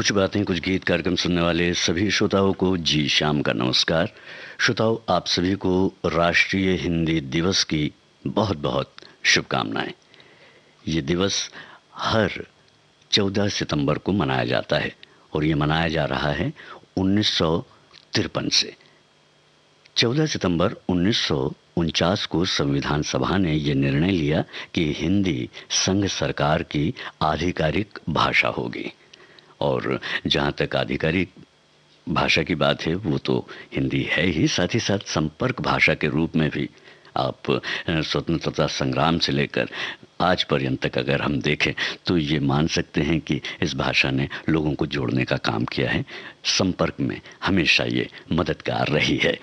कुछ बातें कुछ गीत कार्यक्रम सुनने वाले सभी श्रोताओं को जी शाम का नमस्कार। श्रोताओं, आप सभी को राष्ट्रीय हिंदी दिवस की बहुत बहुत शुभकामनाएं। ये दिवस हर 14 सितंबर को मनाया जाता है और ये मनाया जा रहा है 1953 से। 14 सितंबर 1949 को संविधान सभा ने यह निर्णय लिया कि हिंदी संघ सरकार की आधिकारिक भाषा होगी। और जहाँ तक आधिकारिक भाषा की बात है वो तो हिंदी है ही, साथ ही साथ संपर्क भाषा के रूप में भी आप स्वतंत्रता संग्राम से लेकर आज पर्यंत तक अगर हम देखें तो ये मान सकते हैं कि इस भाषा ने लोगों को जोड़ने का काम किया है। संपर्क में हमेशा ये मददगार रही है।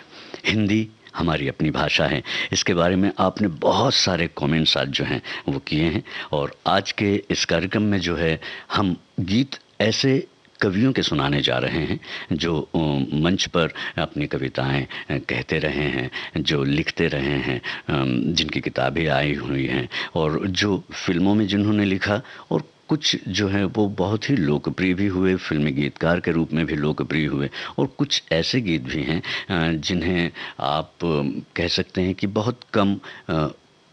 हिंदी हमारी अपनी भाषा है। इसके बारे में आपने बहुत सारे कमेंट्स आज जो हैं वो किए हैं और आज के इस कार्यक्रम में जो है हम गीत ऐसे कवियों के सुनाने जा रहे हैं जो मंच पर अपनी कविताएं कहते रहे हैं, जो लिखते रहे हैं, जिनकी किताबें आई हुई हैं और जो फिल्मों में जिन्होंने लिखा और कुछ जो है वो बहुत ही लोकप्रिय भी हुए, फिल्मी गीतकार के रूप में भी लोकप्रिय हुए। और कुछ ऐसे गीत भी हैं जिन्हें आप कह सकते हैं कि बहुत कम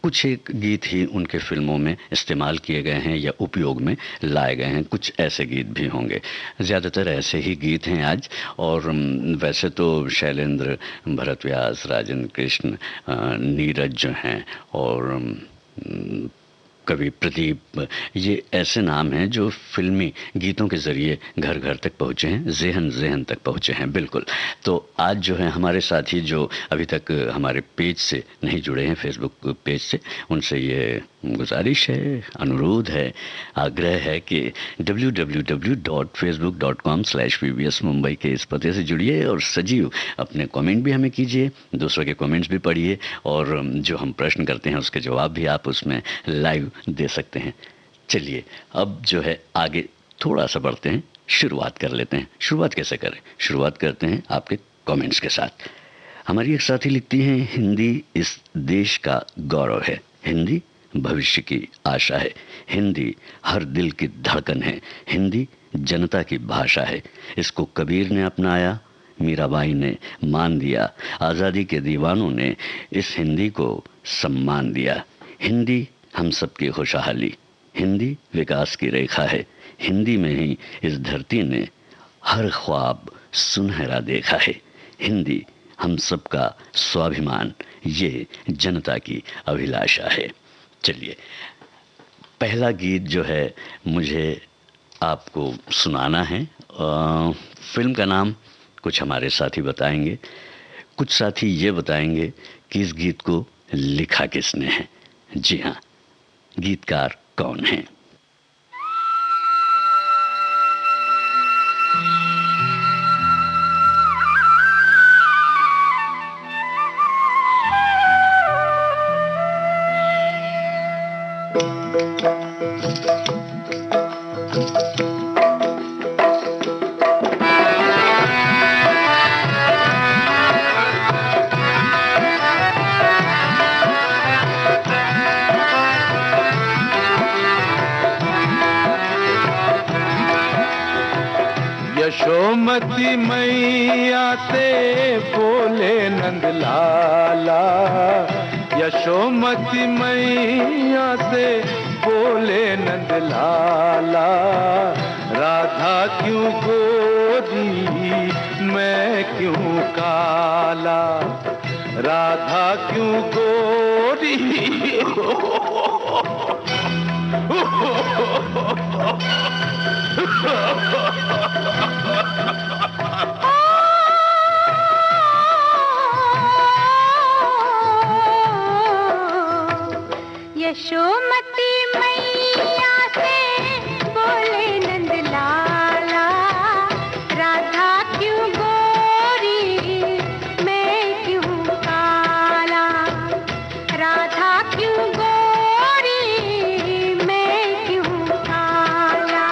कुछ एक गीत ही उनके फिल्मों में इस्तेमाल किए गए हैं या उपयोग में लाए गए हैं। कुछ ऐसे गीत भी होंगे, ज़्यादातर ऐसे ही गीत हैं आज। और वैसे तो शैलेंद्र, भरत व्यास, राजेंद्र कृष्ण, नीरज जो हैं और कवि प्रदीप, ये ऐसे नाम हैं जो फिल्मी गीतों के ज़रिए घर घर तक पहुँचे हैं, ज़हन ज़हन तक पहुँचे हैं। बिल्कुल। तो आज जो है हमारे साथी जो अभी तक हमारे पेज से नहीं जुड़े हैं, फेसबुक पेज से, उनसे ये गुजारिश है, अनुरोध है, आग्रह है कि www.facebook.com/pbs मुंबई के इस पते से जुड़िए और सजीव अपने कमेंट भी हमें कीजिए, दूसरों के कमेंट्स भी पढ़िए और जो हम प्रश्न करते हैं उसके जवाब भी आप उसमें लाइव दे सकते हैं। चलिए अब जो है आगे थोड़ा सा बढ़ते हैं, शुरुआत कर लेते हैं। शुरुआत कैसे करें? शुरुआत करते हैं आपके कमेंट्स के साथ। हमारी एक साथी लिखती हैं, हिंदी इस देश का गौरव है, हिंदी भविष्य की आशा है, हिंदी हर दिल की धड़कन है, हिंदी जनता की भाषा है। इसको कबीर ने अपनाया, मीराबाई ने मान दिया, आज़ादी के दीवानों ने इस हिंदी को सम्मान दिया। हिंदी हम सबकी खुशहाली, हिंदी विकास की रेखा है, हिंदी में ही इस धरती ने हर ख्वाब सुनहरा देखा है। हिंदी हम सबका स्वाभिमान, ये जनता की अभिलाषा है। चलिए पहला गीत जो है मुझे आपको सुनाना है। फिल्म का नाम कुछ हमारे साथी बताएंगे, कुछ साथी ये बताएंगे कि इस गीत को लिखा किसने है। जी हाँ, गीतकार कौन है? यशोमती मैया से बोले नंद लाला, यशोमती मैया से बोले नंद लाला, राधा क्यों गोरी मैं क्यों काला, राधा क्यों गोरी यशोमती मैया से बोले नंद लाला, राधा क्यों गोरी मैं क्यों काला, राधा क्यों गोरी मैं क्यों काला,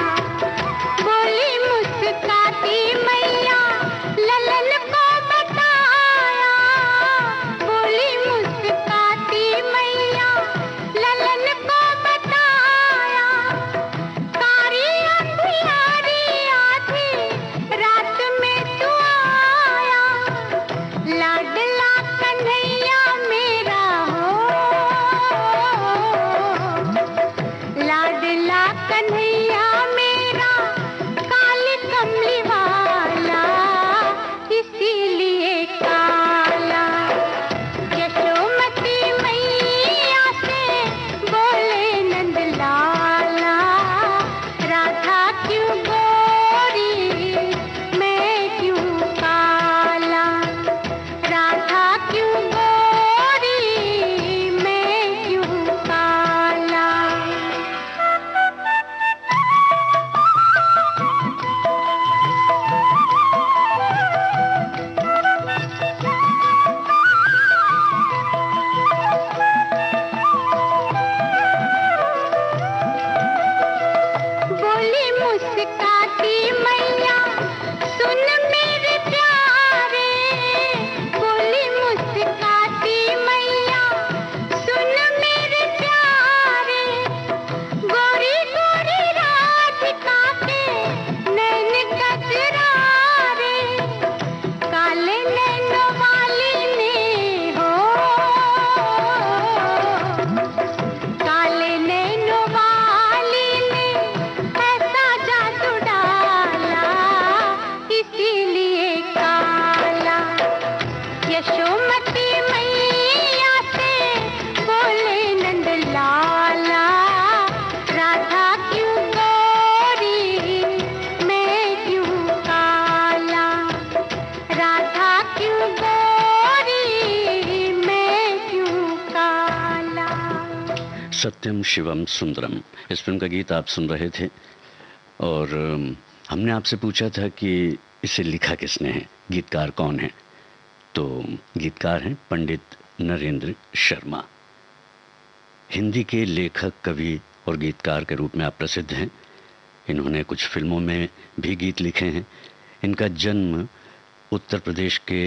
सत्यम शिवम सुंदरम, इस फिल्म का गीत आप सुन रहे थे। और हमने आपसे पूछा था कि इसे लिखा किसने है, गीतकार कौन है। तो गीतकार हैं पंडित नरेंद्र शर्मा। हिंदी के लेखक, कवि और गीतकार के रूप में आप प्रसिद्ध हैं। इन्होंने कुछ फिल्मों में भी गीत लिखे हैं। इनका जन्म उत्तर प्रदेश के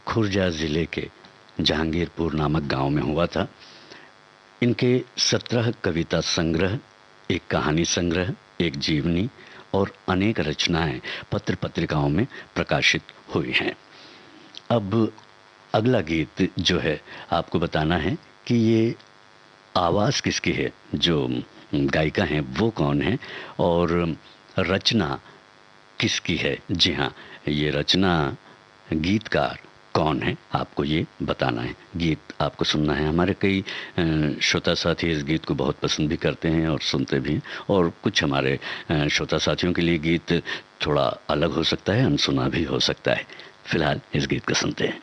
खुर्जा ज़िले के जहांगीरपुर नामक गांव में हुआ था। इनके 17 कविता संग्रह, एक कहानी संग्रह, एक जीवनी और अनेक रचनाएं पत्र पत्रिकाओं में प्रकाशित हुई हैं। अब अगला गीत जो है आपको बताना है कि ये आवाज़ किसकी है, जो गायिका हैं वो कौन है और रचना किसकी है। जी हाँ, ये रचना, गीतकार कौन है, आपको ये बताना है। गीत आपको सुनना है। हमारे कई श्रोता साथी इस गीत को बहुत पसंद भी करते हैं और सुनते भी हैं, और कुछ हमारे श्रोता साथियों के लिए गीत थोड़ा अलग हो सकता है, अनसुना भी हो सकता है। फिलहाल इस गीत को सुनते हैं।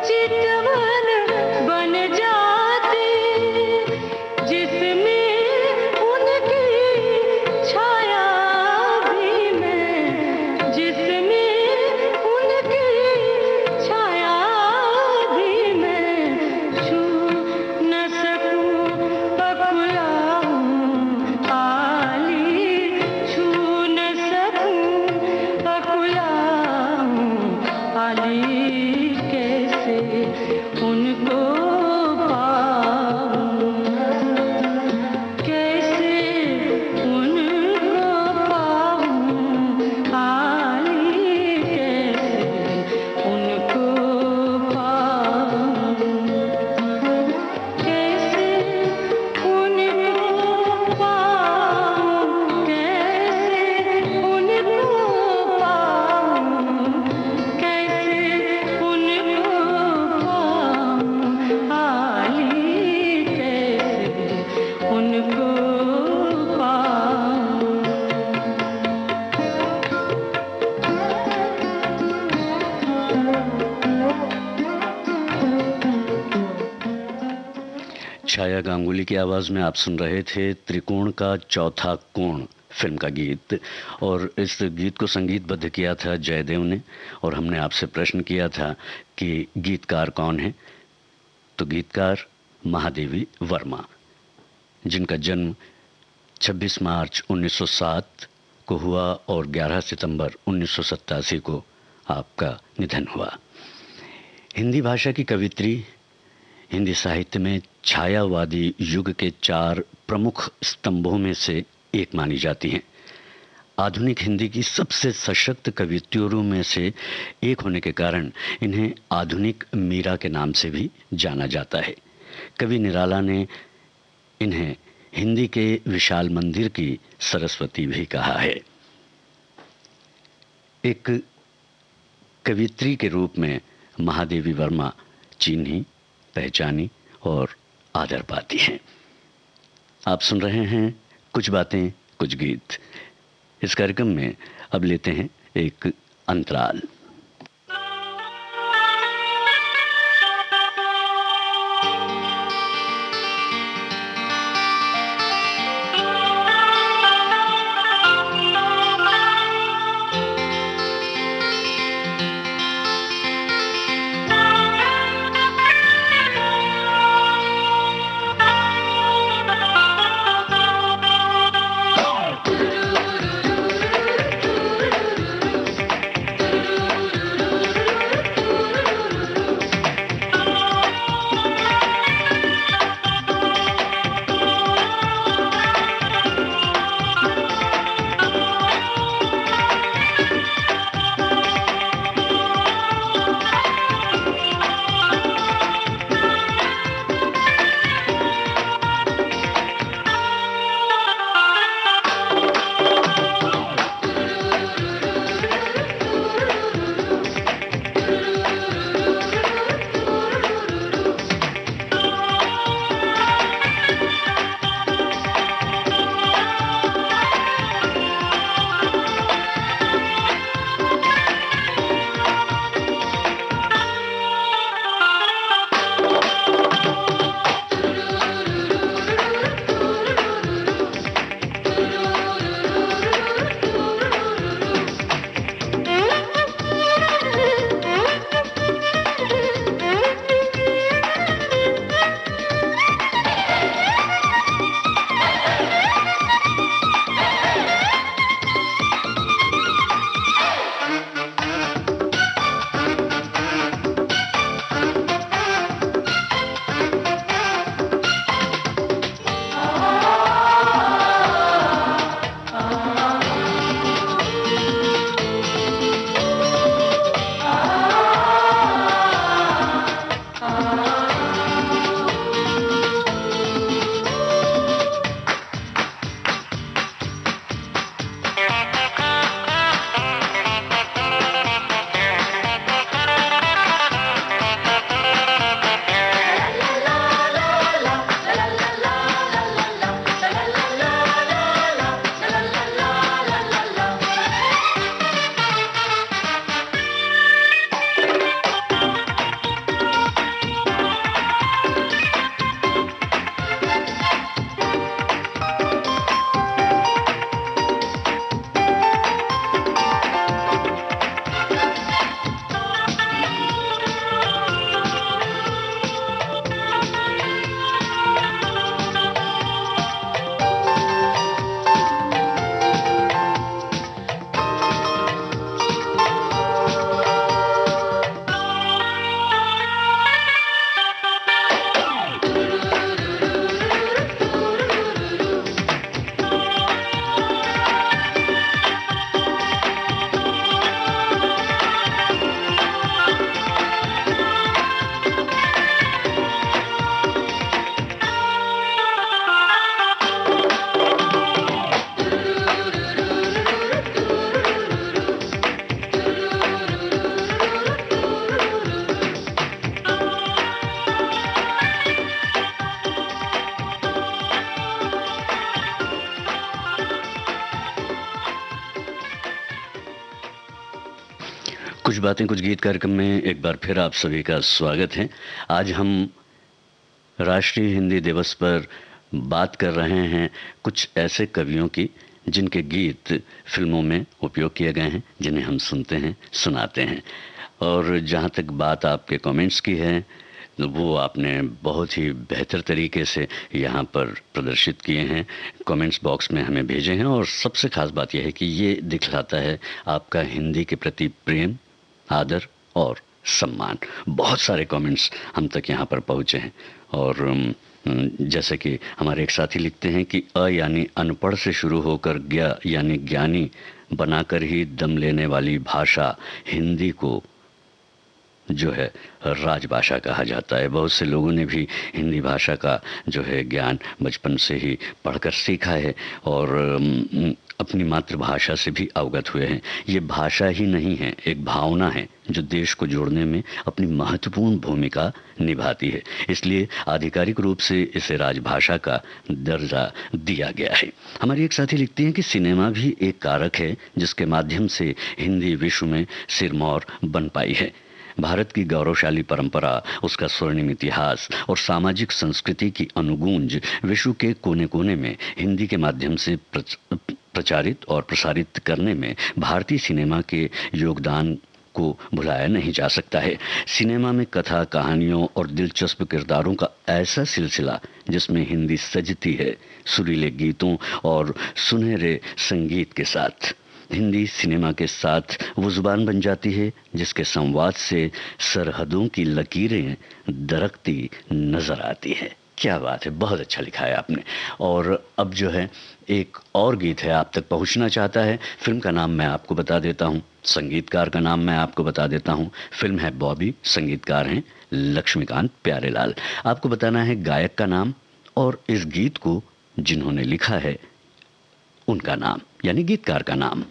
चितवन बन जाते छाया गांगुली की आवाज़ में आप सुन रहे थे त्रिकोण का चौथा कोण फिल्म का गीत। और इस गीत को संगीतबद्ध किया था जयदेव ने। और हमने आपसे प्रश्न किया था कि गीतकार कौन है, तो गीतकार महादेवी वर्मा, जिनका जन्म 26 मार्च 1907 को हुआ और 11 सितंबर 1987 को आपका निधन हुआ। हिंदी भाषा की कवित्री, हिंदी साहित्य में छायावादी युग के 4 प्रमुख स्तंभों में से एक मानी जाती हैं। आधुनिक हिंदी की सबसे सशक्त कवित्रियों में से एक होने के कारण इन्हें आधुनिक मीरा के नाम से भी जाना जाता है। कवि निराला ने इन्हें हिंदी के विशाल मंदिर की सरस्वती भी कहा है। एक कवित्री के रूप में महादेवी वर्मा चिन्ही, पहचानी और आदर पाती हैं। आप सुन रहे हैं कुछ बातें कुछ गीत। इस कार्यक्रम में अब लेते हैं एक अंतराल। कुछ बातें कुछ गीत कार्यक्रम में एक बार फिर आप सभी का स्वागत है। आज हम राष्ट्रीय हिंदी दिवस पर बात कर रहे हैं कुछ ऐसे कवियों की जिनके गीत फिल्मों में उपयोग किए गए हैं, जिन्हें हम सुनते हैं, सुनाते हैं। और जहाँ तक बात आपके कमेंट्स की है, वो आपने बहुत ही बेहतर तरीके से यहाँ पर प्रदर्शित किए हैं, कमेंट्स बॉक्स में हमें भेजे हैं। और सबसे ख़ास बात यह है कि ये दिखलाता है आपका हिंदी के प्रति प्रेम, आदर और सम्मान। बहुत सारे कमेंट्स हम तक यहाँ पर पहुँचे हैं। और जैसे कि हमारे एक साथी लिखते हैं कि अ यानी अनपढ़ से शुरू होकर ज्ञ यानी ज्ञानी बनाकर ही दम लेने वाली भाषा हिंदी को जो है राजभाषा कहा जाता है। बहुत से लोगों ने भी हिंदी भाषा का जो है ज्ञान बचपन से ही पढ़कर सीखा है और अपनी मातृभाषा से भी अवगत हुए हैं। ये भाषा ही नहीं है, एक भावना है जो देश को जोड़ने में अपनी महत्वपूर्ण भूमिका निभाती है। इसलिए आधिकारिक रूप से इसे राजभाषा का दर्जा दिया गया है। हमारी एक साथी लिखती हैं कि सिनेमा भी एक कारक है जिसके माध्यम से हिंदी विश्व में सिरमौर बन पाई है। भारत की गौरवशाली परंपरा, उसका स्वर्णिम इतिहास और सामाजिक संस्कृति की अनुगूंज विश्व के कोने कोने में हिंदी के माध्यम से प्रचारित और प्रसारित करने में भारतीय सिनेमा के योगदान को भुलाया नहीं जा सकता है। सिनेमा में कथा, कहानियों और दिलचस्प किरदारों का ऐसा सिलसिला जिसमें हिंदी सजती है सुरीले गीतों और सुनहरे संगीत के साथ। हिंदी सिनेमा के साथ वो जुबान बन जाती है जिसके संवाद से सरहदों की लकीरें दरकती नजर आती है। क्या बात है, बहुत अच्छा लिखा है आपने। और अब जो है एक और गीत है आप तक पहुंचना चाहता है। फिल्म का नाम मैं आपको बता देता हूं, संगीतकार का नाम मैं आपको बता देता हूं। फिल्म है बॉबी, संगीतकार हैं लक्ष्मीकांत प्यारेलाल। आपको बताना है गायक का नाम और इस गीत को जिन्होंने लिखा है उनका नाम, यानी गीतकार का नाम।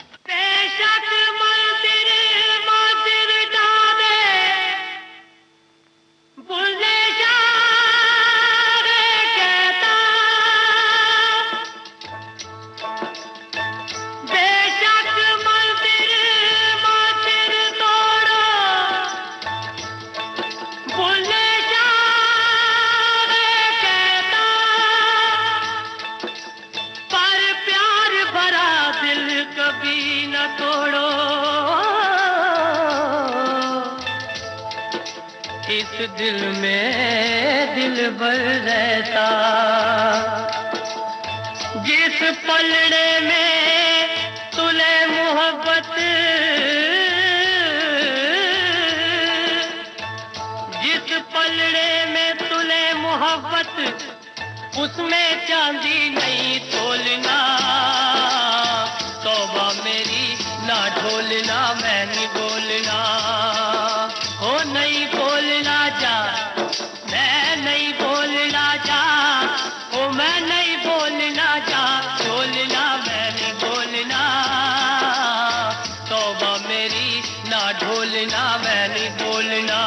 दिल में दिल भर रहता, जिस पलड़े में तुले मोहब्बत, जिस पलड़े में तुले मोहब्बत, उसमें चांदी नहीं तोलना। तौबा मेरी ना ढोलना, मैं नहीं बोलना, हो नहीं बोलना जा, मैं नहीं बोलना जा, ओ मैं नहीं बोलना जा, बोलना मैं नहीं बोलना। तौबा मेरी ना ढोलना, मैं नहीं बोलना।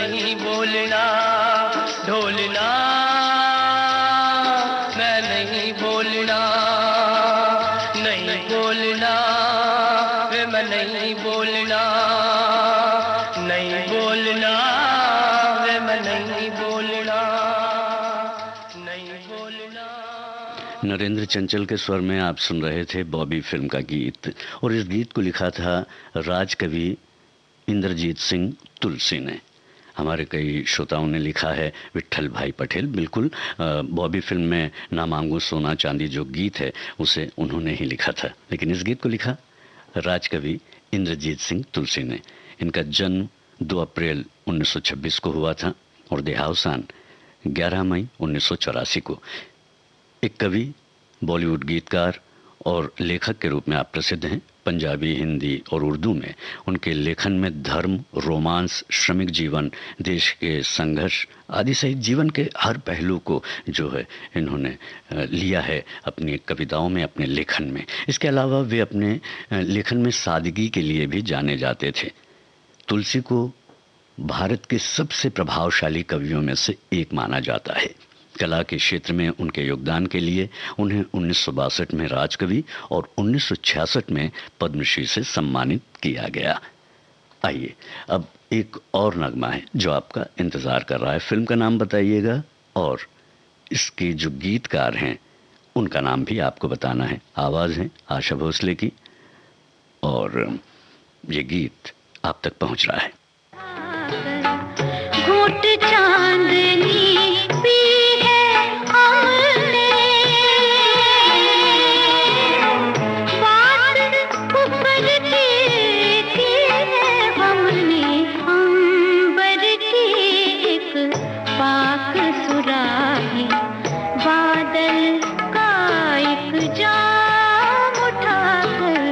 नहीं बोलना ढोलना, मैं नहीं बोलना, नहीं बोलना वे मैं नहीं बोलना, नहीं बोलना वे मैं नहीं बोलना, नहीं बोलना। नरेंद्र चंचल के स्वर में आप सुन रहे थे बॉबी फिल्म का गीत, और इस गीत को लिखा था राज कवि इंद्रजीत सिंह तुलसी ने। हमारे कई श्रोताओं ने लिखा है विट्ठल भाई पटेल। बिल्कुल, बॉबी फिल्म में ना मांगू सोना चांदी जो गीत है उसे उन्होंने ही लिखा था, लेकिन इस गीत को लिखा राज कवि इंद्रजीत सिंह तुलसी ने। इनका जन्म 2 अप्रैल 1926 को हुआ था और देहावसान 11 मई 1984 को। एक कवि, बॉलीवुड गीतकार और लेखक के रूप में आप प्रसिद्ध हैं। पंजाबी, हिंदी और उर्दू में उनके लेखन में धर्म, रोमांस, श्रमिक जीवन, देश के संघर्ष आदि सहित जीवन के हर पहलू को जो है इन्होंने लिया है अपनी कविताओं में, अपने लेखन में। इसके अलावा वे अपने लेखन में सादगी के लिए भी जाने जाते थे। तुलसी को भारत के सबसे प्रभावशाली कवियों में से एक माना जाता है। कला के क्षेत्र में उनके योगदान के लिए उन्हें 1962 में राजकवि और 1966 में पद्मश्री से सम्मानित किया गया। आइए अब एक और नगमा है जो आपका इंतजार कर रहा है। फिल्म का नाम बताइएगा और इसके जो गीतकार हैं उनका नाम भी आपको बताना है। आवाज़ है आशा भोसले की और ये गीत आप तक पहुंच रहा है। घूट चांदनी पी है हमने, बात ऊपर की है हमने, अंबर की एक पाक सुराही, बादल का एक जाम उठाकर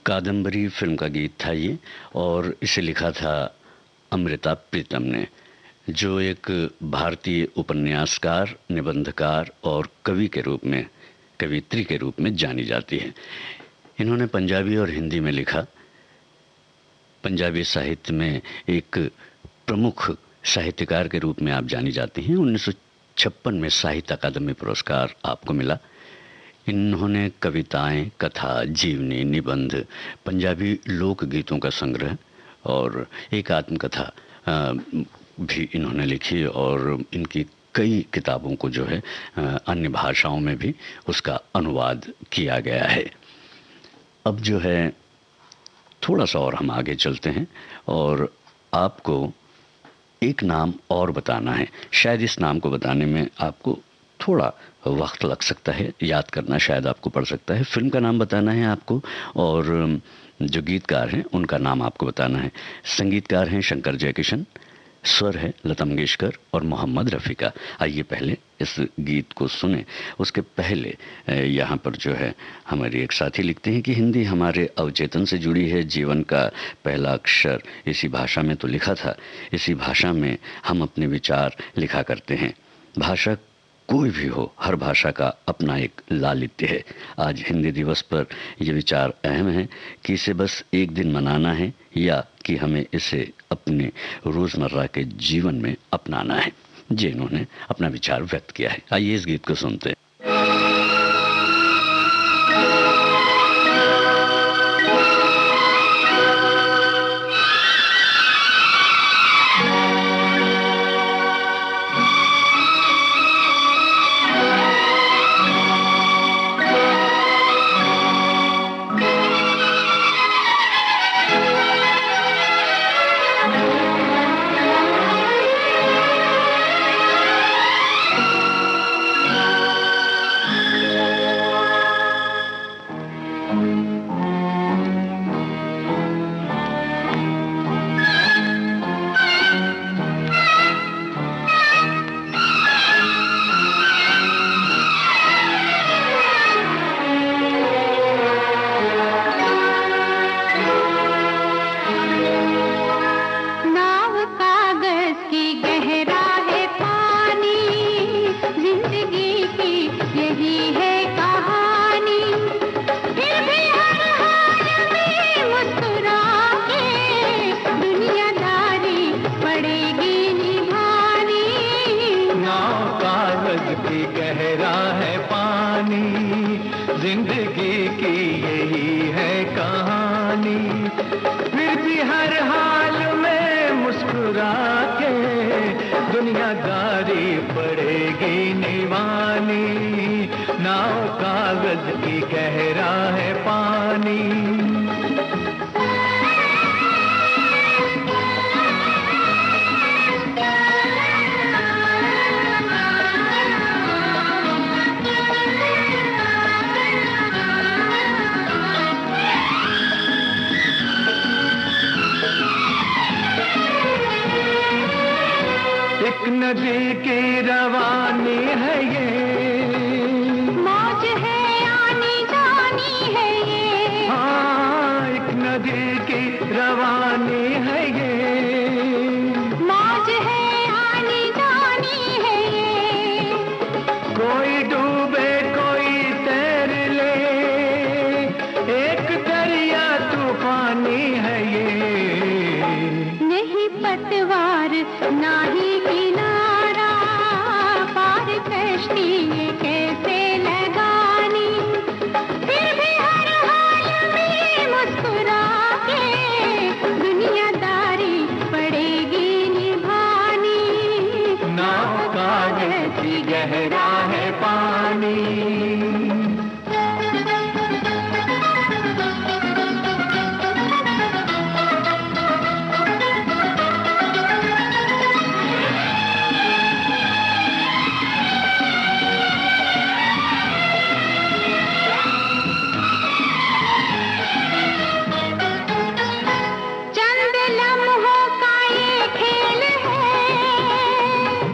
कादम्बरी फिल्म का गीत था ये, और इसे लिखा था अमृता प्रीतम ने, जो एक भारतीय उपन्यासकार, निबंधकार और कवि के रूप में, कवित्री के रूप में जानी जाती है। इन्होंने पंजाबी और हिंदी में लिखा। पंजाबी साहित्य में एक प्रमुख साहित्यकार के रूप में आप जानी जाती हैं। 1956 में साहित्य अकादमी पुरस्कार आपको मिला। इन्होंने कविताएं, कथा, जीवनी, निबंध, पंजाबी लोक गीतों का संग्रह और एक आत्मकथा भी इन्होंने लिखी, और इनकी कई किताबों को जो है अन्य भाषाओं में भी उसका अनुवाद किया गया है। अब जो है थोड़ा सा और हम आगे चलते हैं और आपको एक नाम और बताना है। शायद इस नाम को बताने में आपको थोड़ा वक्त लग सकता है, याद करना शायद आपको पड़ सकता है। फिल्म का नाम बताना है आपको और जो गीतकार हैं उनका नाम आपको बताना है। संगीतकार हैं शंकर जयकिशन, स्वर है लता मंगेशकर और मोहम्मद रफ़ी का। आइए पहले इस गीत को सुने। उसके पहले यहाँ पर जो है हमारे एक साथी लिखते हैं कि हिंदी हमारे अवचेतन से जुड़ी है, जीवन का पहला अक्षर इसी भाषा में तो लिखा था, इसी भाषा में हम अपने विचार लिखा करते हैं। भाषा कोई भी हो, हर भाषा का अपना एक लालित्य है। आज हिंदी दिवस पर यह विचार अहम है कि इसे बस एक दिन मनाना है या कि हमें इसे अपने रोज़मर्रा के जीवन में अपनाना है। जी इन्होंने अपना विचार व्यक्त किया है। आइए इस गीत को सुनते हैं। नदी की रवानी है ये, मौज है आनी जानी है ये। हाँ एक नदी की रवानी है ये, मौज है आनी जानी है ये। कोई डूबे कोई तैर ले, एक दरिया तूफानी है ये। नहीं पतवार ना ही किनारा, पार कश्ती ये कैसे लगानी। फिर भी हर हाल में मुस्कुरा के दुनियादारी पड़ेगी निभानी। नाव कागज की गहरा है पानी।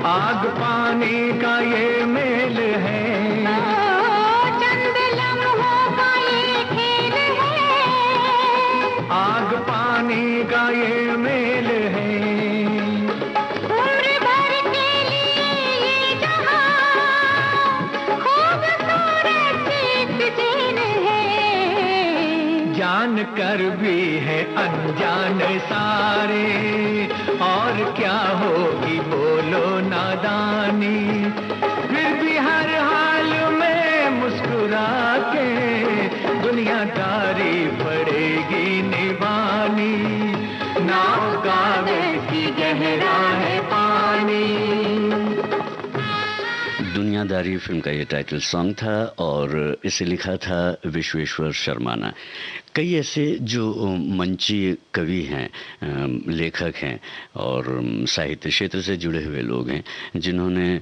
आग पानी का ये मेल है, चंद लम्हों का ये खेल है। आग पानी का ये मेल है। उम्र भर के लिए ये जहां खूबसूरत एक जेल है। जान कर भी है अनजान सारे, और क्या होगी बोलो नादानी। फिर भी हर हाल में मुस्कुरा के दुनियादारी पड़ेगी निभानी। नाव कागज की गहरा है पानी। दुनियादारी फिल्म का ये टाइटल सॉन्ग था और इसे लिखा था विश्वेश्वर शर्मा ने। कई ऐसे जो मंचीय कवि हैं, लेखक हैं और साहित्य क्षेत्र से जुड़े हुए लोग हैं जिन्होंने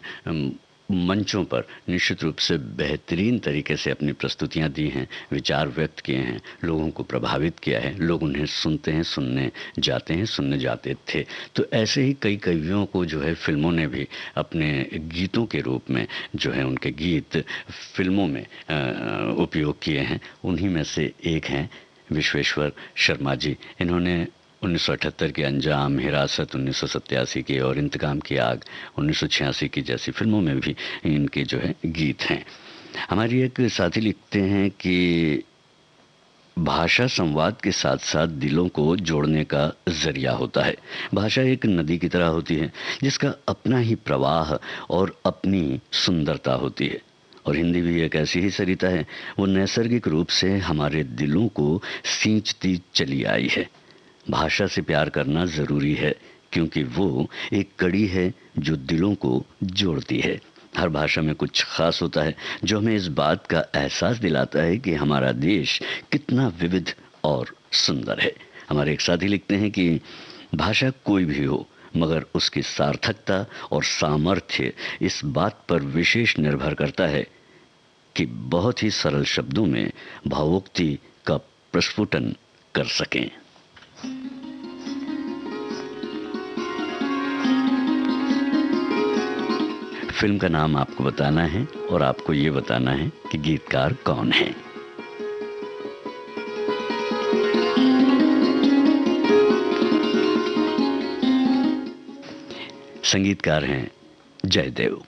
मंचों पर निश्चित रूप से बेहतरीन तरीके से अपनी प्रस्तुतियां दी हैं, विचार व्यक्त किए हैं, लोगों को प्रभावित किया है। लोग उन्हें सुनते हैं, सुनने जाते थे। तो ऐसे ही कई कवियों को जो है फिल्मों ने भी अपने गीतों के रूप में जो है उनके गीत फिल्मों में उपयोग किए हैं। उन्हीं में से एक हैं विश्वेश्वर शर्मा जी। इन्होंने 1978 के अंजाम, हिरासत 1987 की और इंतकाम की आग 1986 की जैसी फिल्मों में भी इनके जो है गीत हैं। हमारी एक साथी लिखते हैं कि भाषा संवाद के साथ साथ दिलों को जोड़ने का जरिया होता है। भाषा एक नदी की तरह होती है जिसका अपना ही प्रवाह और अपनी सुंदरता होती है। और हिंदी भी एक ऐसी ही सरिता है, वो नैसर्गिक रूप से हमारे दिलों को सींचती चली आई है। भाषा से प्यार करना ज़रूरी है क्योंकि वो एक कड़ी है जो दिलों को जोड़ती है। हर भाषा में कुछ खास होता है जो हमें इस बात का एहसास दिलाता है कि हमारा देश कितना विविध और सुंदर है। हमारे एक साथी लिखते हैं कि भाषा कोई भी हो मगर उसकी सार्थकता और सामर्थ्य इस बात पर विशेष निर्भर करता है कि बहुत ही सरल शब्दों में भावोक्ति का प्रस्फुटन कर सकें। फिल्म का नाम आपको बताना है और आपको ये बताना है कि गीतकार कौन है। संगीतकार हैं जयदेव।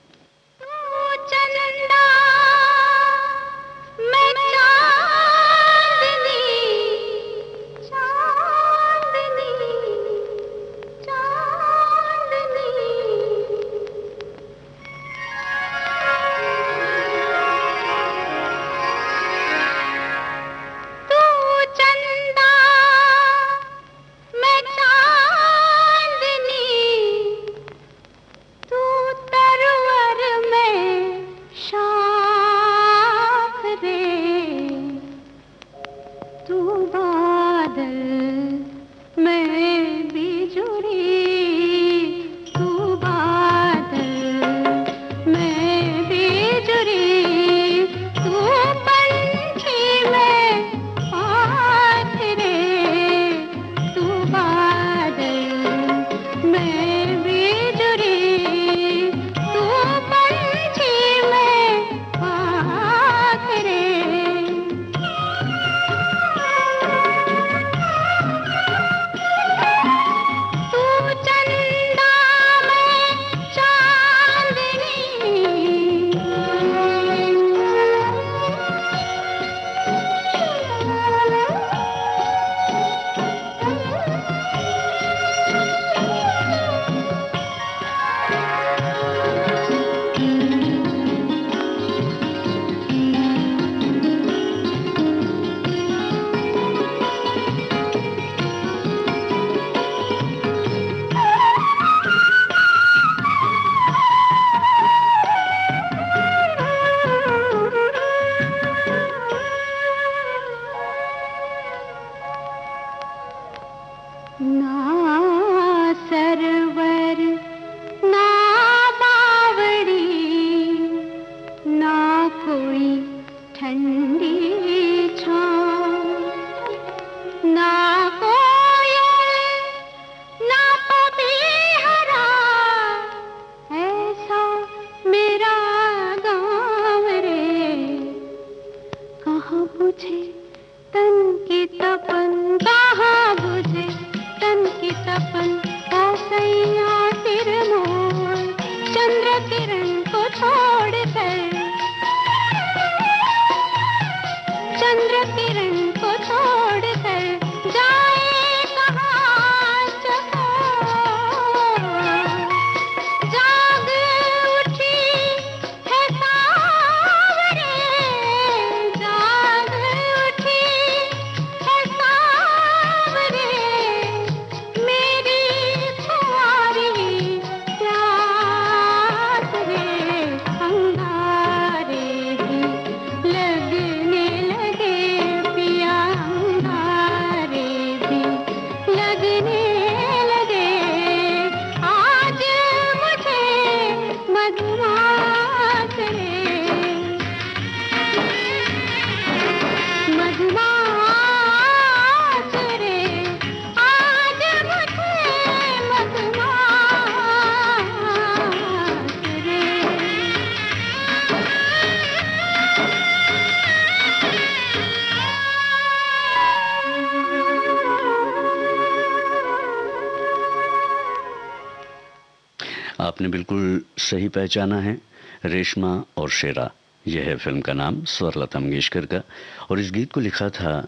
आपने बिल्कुल सही पहचाना है, रेशमा और शेरा, यह है फिल्म का नाम स्वर लता मंगेशकर का। और इस गीत को लिखा था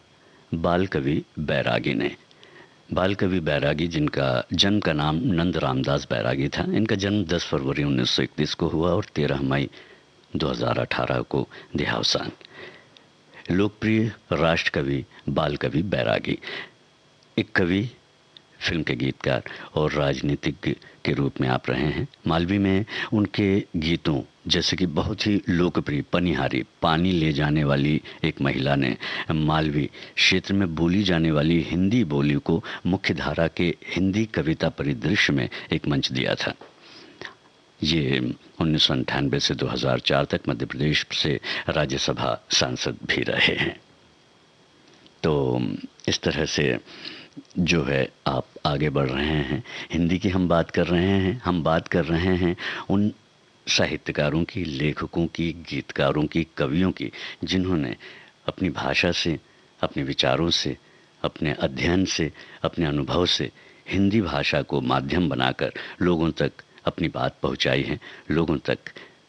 बाल कवि बैरागी ने। बाल कवि बैरागी, जिनका जन्म का नाम नंद रामदास बैरागी था, इनका जन्म 10 फरवरी 1931 को हुआ और 13 मई 2018 को देहावसान। लोकप्रिय राष्ट्र कवि बाल कवि बैरागी एक कवि, फिल्म के गीतकार और राजनीतिज्ञ के रूप में आप रहे हैं। मालवी में उनके गीतों जैसे कि बहुत ही लोकप्रिय पनिहारी, पानी ले जाने वाली एक महिला ने मालवी क्षेत्र में बोली जाने वाली हिंदी बोली को मुख्य धारा के हिंदी कविता परिदृश्य में एक मंच दिया था। ये 1998 से 2004 तक मध्य प्रदेश से राज्यसभा सांसद भी रहे हैं। तो इस तरह से जो है आप आगे बढ़ रहे हैं। हिंदी की हम बात कर रहे हैं उन साहित्यकारों की, लेखकों की, गीतकारों की, कवियों की, जिन्होंने अपनी भाषा से, अपने विचारों से, अपने अध्ययन से, अपने अनुभव से हिंदी भाषा को माध्यम बनाकर लोगों तक अपनी बात पहुंचाई है, लोगों तक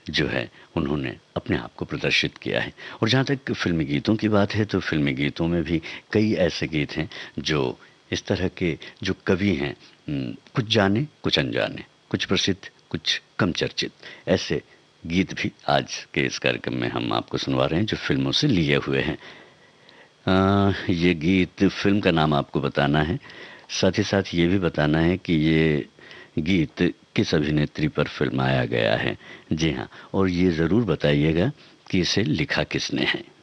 जो है उन्होंने अपने आप को प्रदर्शित किया है। और जहाँ तक फिल्मी गीतों की बात है तो फिल्मी गीतों में भी कई ऐसे गीत हैं जो इस तरह के जो कवि हैं, कुछ जाने कुछ अनजाने, कुछ प्रसिद्ध कुछ कम चर्चित, ऐसे गीत भी आज के इस कार्यक्रम में हम आपको सुनवा रहे हैं जो फिल्मों से लिए हुए हैं। ये गीत, फिल्म का नाम आपको बताना है, साथ ही साथ ये भी बताना है कि ये गीत किस अभिनेत्री पर फिल्माया गया है। जी हाँ, और ये ज़रूर बताइएगा कि इसे लिखा किसने है।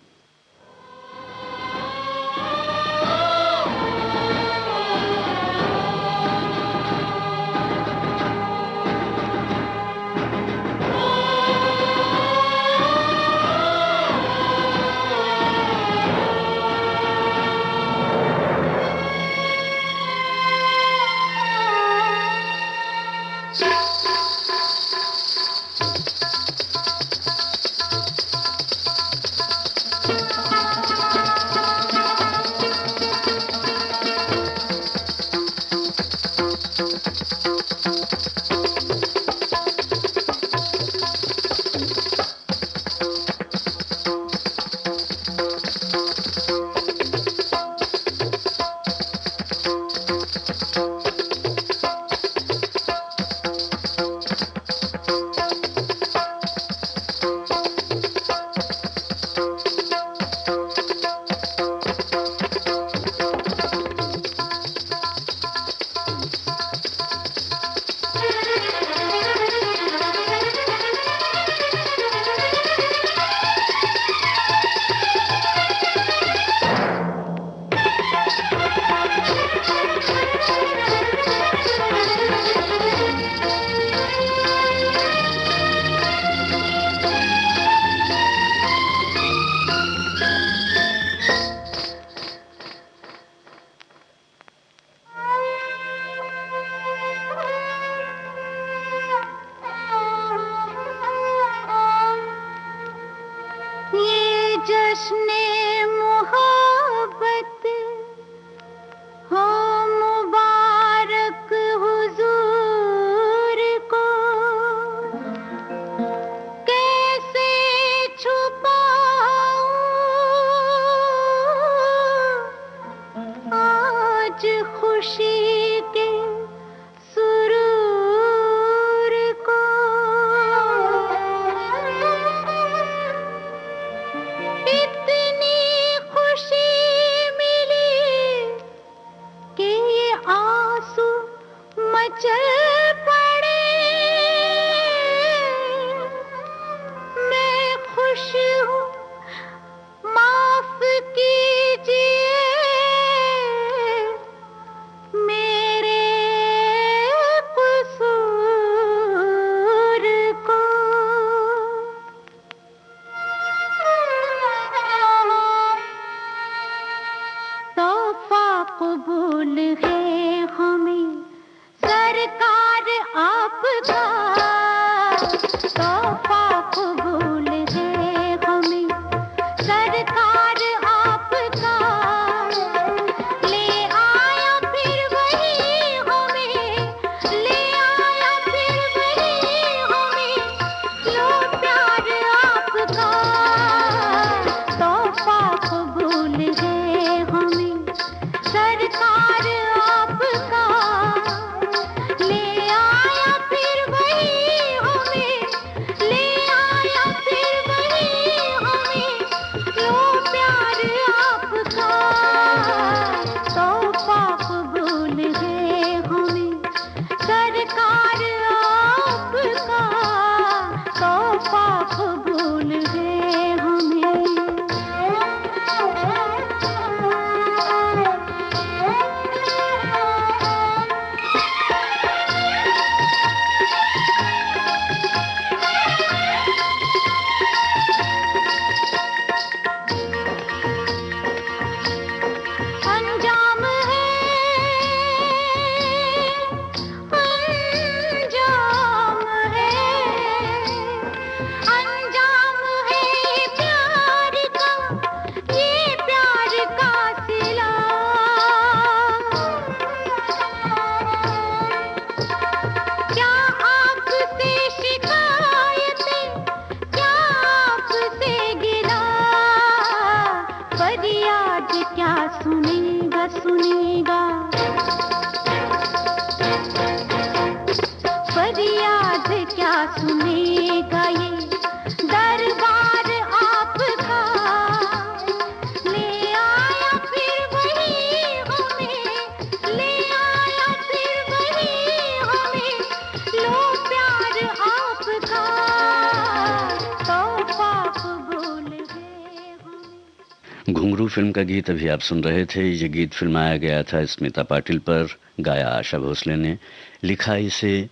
गुरु फिल्म का गीत अभी आप सुन रहे थे। ये गीत फिल्माया गया था स्मिता पाटिल पर, गाया आशा भोसले ने, लिखा इसे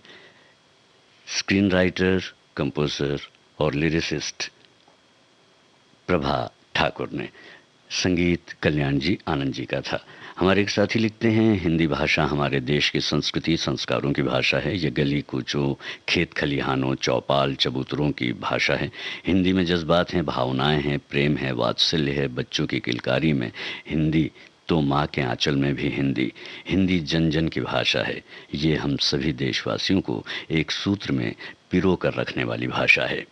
स्क्रीन राइटर, कंपोजर और लिरिसिस्ट प्रभा ठाकुर ने। संगीत कल्याण जी आनंद जी का था। हमारे एक साथी लिखते हैं, हिंदी भाषा हमारे देश की संस्कृति संस्कारों की भाषा है। ये गली कूचों, खेत खलिहानों, चौपाल चबूतरों की भाषा है। हिंदी में जज्बात हैं, भावनाएं हैं, प्रेम है, वात्सल्य है, बच्चों की किलकारी में हिंदी, तो माँ के आंचल में भी हिंदी। हिंदी जन जन की भाषा है। ये हम सभी देशवासियों को एक सूत्र में पिरो कर रखने वाली भाषा है।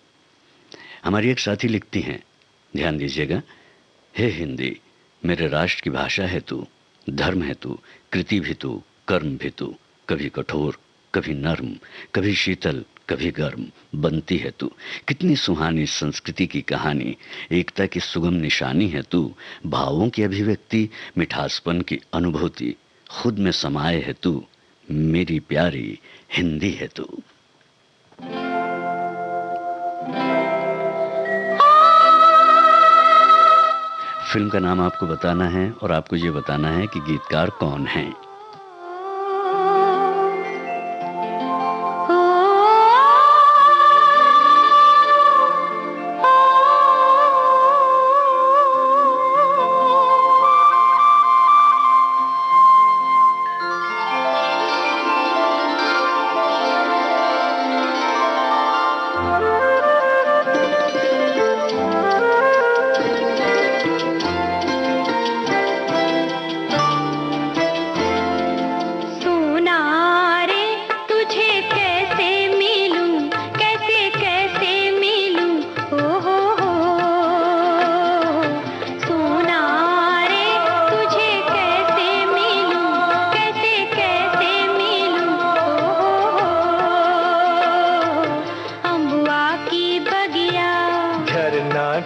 हमारी एक साथी लिखती हैं, ध्यान दीजिएगा, हे हिंदी मेरे राष्ट्र की भाषा है तू, धर्म है तू, कृति भी तू, कर्म भी तू, कभी कठोर कभी नर्म, कभी शीतल कभी गर्म बनती है तू। कितनी सुहानी संस्कृति की कहानी, एकता की सुगम निशानी है तू। भावों की अभिव्यक्ति, मिठासपन की अनुभूति, खुद में समाये है तू। मेरी प्यारी हिंदी है तू। फिल्म का नाम आपको बताना है और आपको ये बताना है कि गीतकार कौन हैं।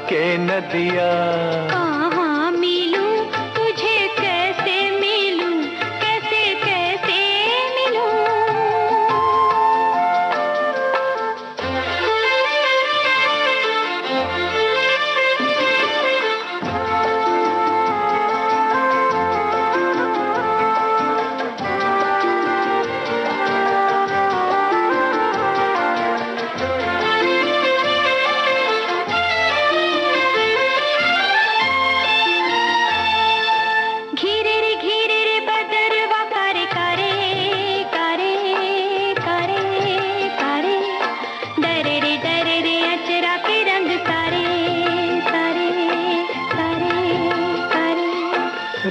के नदिया कहाँ मिलूं तुझे, कैसे मिलूं, कैसे कैसे मिलूं।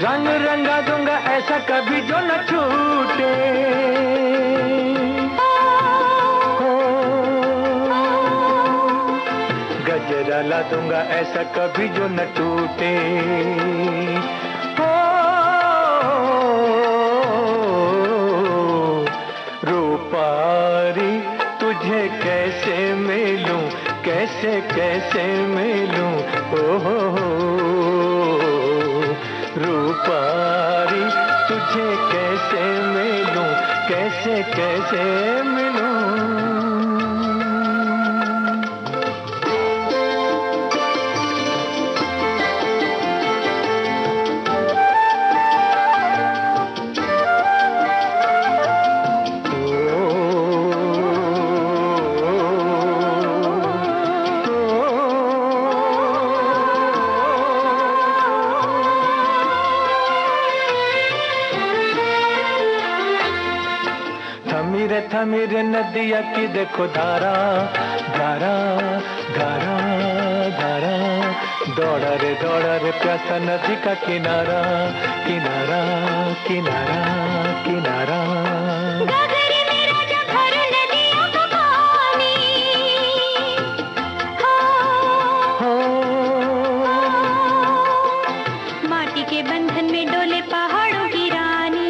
रंग रंगा दूंगा ऐसा कभी जो न छूटे, गजरा ला दूंगा ऐसा कभी जो न टूटे। रूपारी तुझे कैसे मिलूं, कैसे कैसे मिलूं, ओ रूपारी तुझे कैसे मिलूं, कैसे कैसे मिलूं। थमीर नदिया की देखो धारा, धारा धारा धारा, दौड़ा रे प्यासा नदी का किनारा, किनारा किनारा किनारा। माटी के बंधन में डोले पहाड़ों की रानी,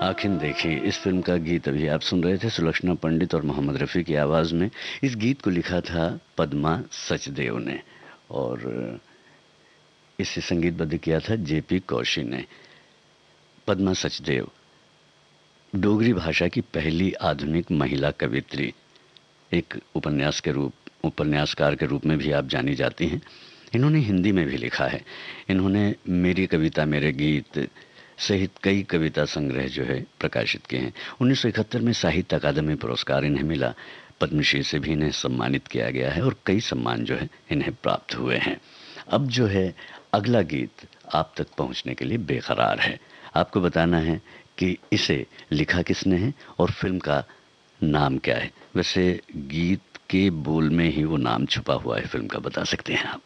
आखिर देखिए, इस फिल्म का गीत अभी आप सुन रहे थे सुलक्षणा पंडित और मोहम्मद रफ़ी की आवाज़ में। इस गीत को लिखा था पद्मा सचदेव ने और इसे संगीतबद्ध किया था जेपी कौशी ने। पद्मा सचदेव डोगरी भाषा की पहली आधुनिक महिला कवित्री, एक उपन्यासकार के रूप में भी आप जानी जाती हैं। इन्होंने हिंदी में भी लिखा है। इन्होंने मेरी कविता मेरे गीत सहित कई कविता संग्रह जो है प्रकाशित किए हैं। 1971 में साहित्य अकादमी पुरस्कार इन्हें मिला। पद्मश्री से भी इन्हें सम्मानित किया गया है और कई सम्मान जो है इन्हें प्राप्त हुए हैं। अब जो है अगला गीत आप तक पहुंचने के लिए बेकरार है। आपको बताना है कि इसे लिखा किसने है और फिल्म का नाम क्या है। वैसे गीत के बोल में ही वो नाम छुपा हुआ है फिल्म का, बता सकते हैं आप?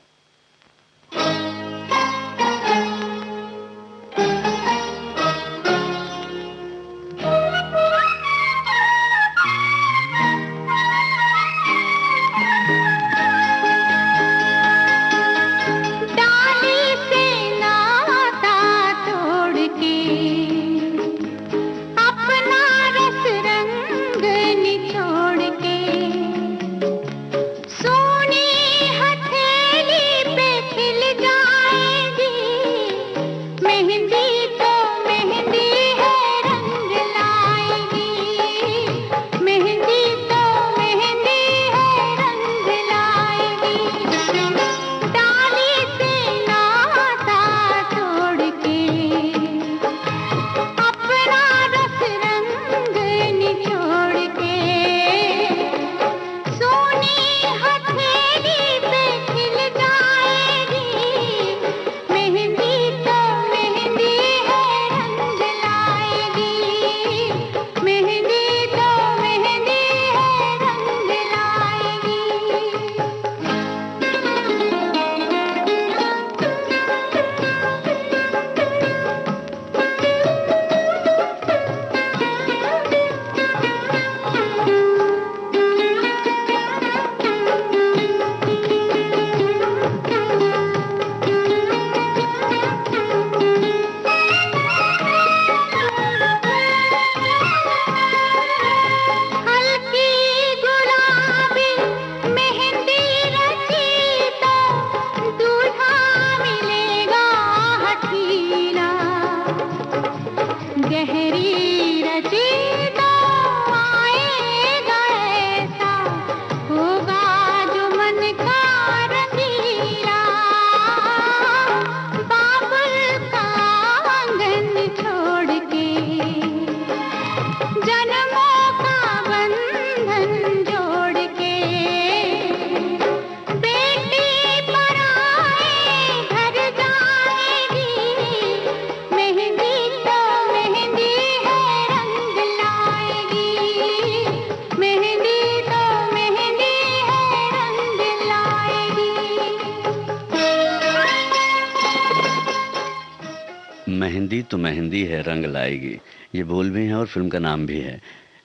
मेहंदी तो मेहंदी है रंग लाएगी, ये बोल भी है और फिल्म का नाम भी है।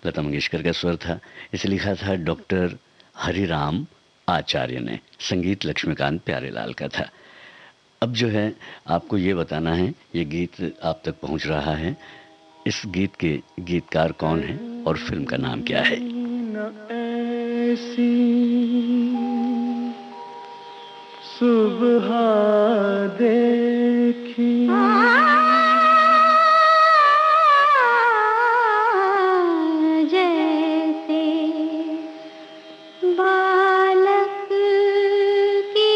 लता मंगेशकर का स्वर था। इसे लिखा था डॉक्टर हरिराम आचार्य ने, संगीत लक्ष्मीकांत प्यारेलाल का था। अब जो है आपको ये बताना है, ये गीत आप तक पहुंच रहा है, इस गीत के गीतकार कौन है और फिल्म का नाम क्या है? ऐसी सुबह देखी जैसे बालक की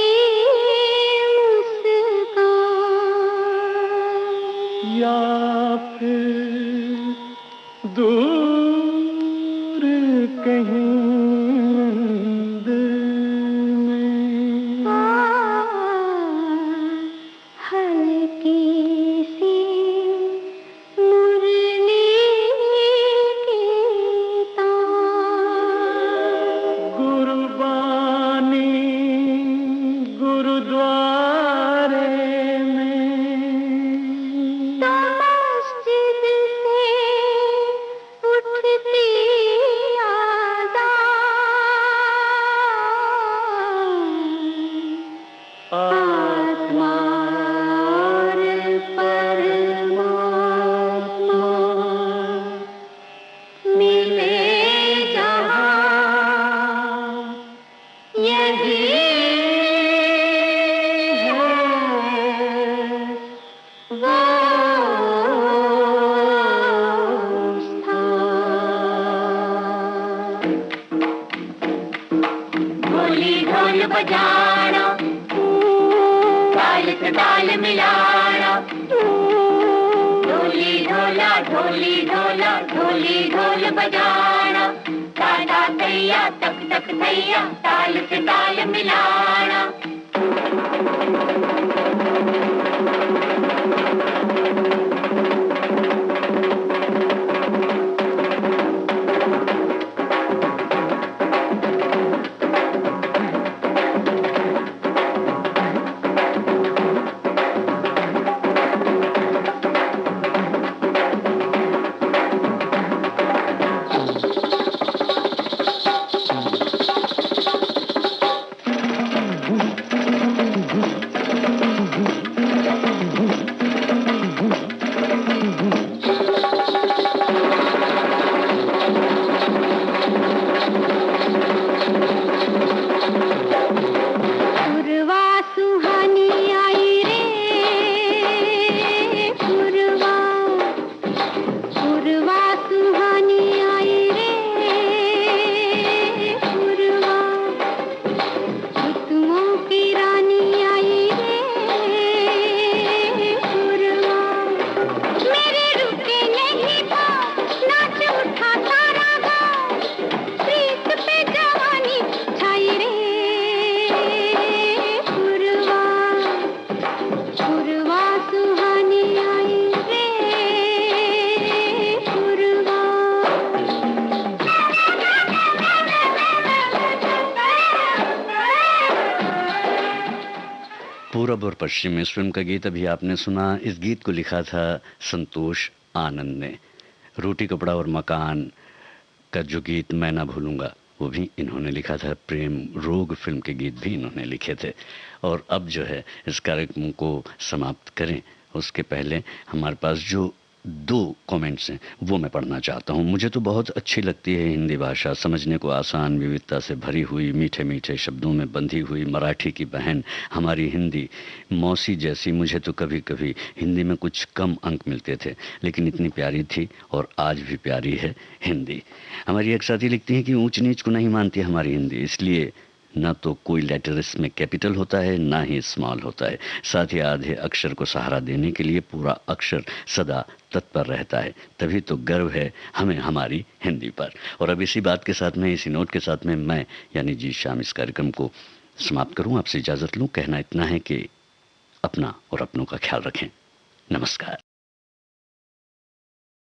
मुस्कान, या फिर दूर कहीं दिल में ढोल बजाना, ताल से ताल मिलाना, ढोली ढोला ढोली ढोला ढोली ढोल बजाना, ताता तैया तक तक तैया ताल से ताल मिलाना। पूरब और पश्चिम इस फिल्म का गीत अभी आपने सुना। इस गीत को लिखा था संतोष आनंद ने। रोटी कपड़ा और मकान का जो गीत मैं ना भूलूंगा वो भी इन्होंने लिखा था। प्रेम रोग फिल्म के गीत भी इन्होंने लिखे थे। और अब जो है इस कार्यक्रम को समाप्त करें उसके पहले हमारे पास जो 2 कमेंट्स हैं वो मैं पढ़ना चाहता हूँ। मुझे तो बहुत अच्छी लगती है हिंदी भाषा, समझने को आसान, विविधता से भरी हुई, मीठे मीठे शब्दों में बंधी हुई मराठी की बहन हमारी हिंदी मौसी जैसी। मुझे तो कभी कभी हिंदी में कुछ कम अंक मिलते थे लेकिन इतनी प्यारी थी और आज भी प्यारी है हिंदी। हमारी एक साथी लिखती हैं कि ऊंच नीच को नहीं मानती हमारी हिंदी, इसलिए ना तो कोई लेटर इसमें कैपिटल होता है ना ही स्मॉल होता है। साथ ही आधे अक्षर को सहारा देने के लिए पूरा अक्षर सदा तत्पर रहता है। तभी तो गर्व है हमें हमारी हिंदी पर। और अब इसी बात के साथ में, इसी नोट के साथ में मैं यानी जी शाम इस कार्यक्रम को समाप्त करूं, आपसे इजाज़त लूं। कहना इतना है कि अपना और अपनों का ख्याल रखें। नमस्कार।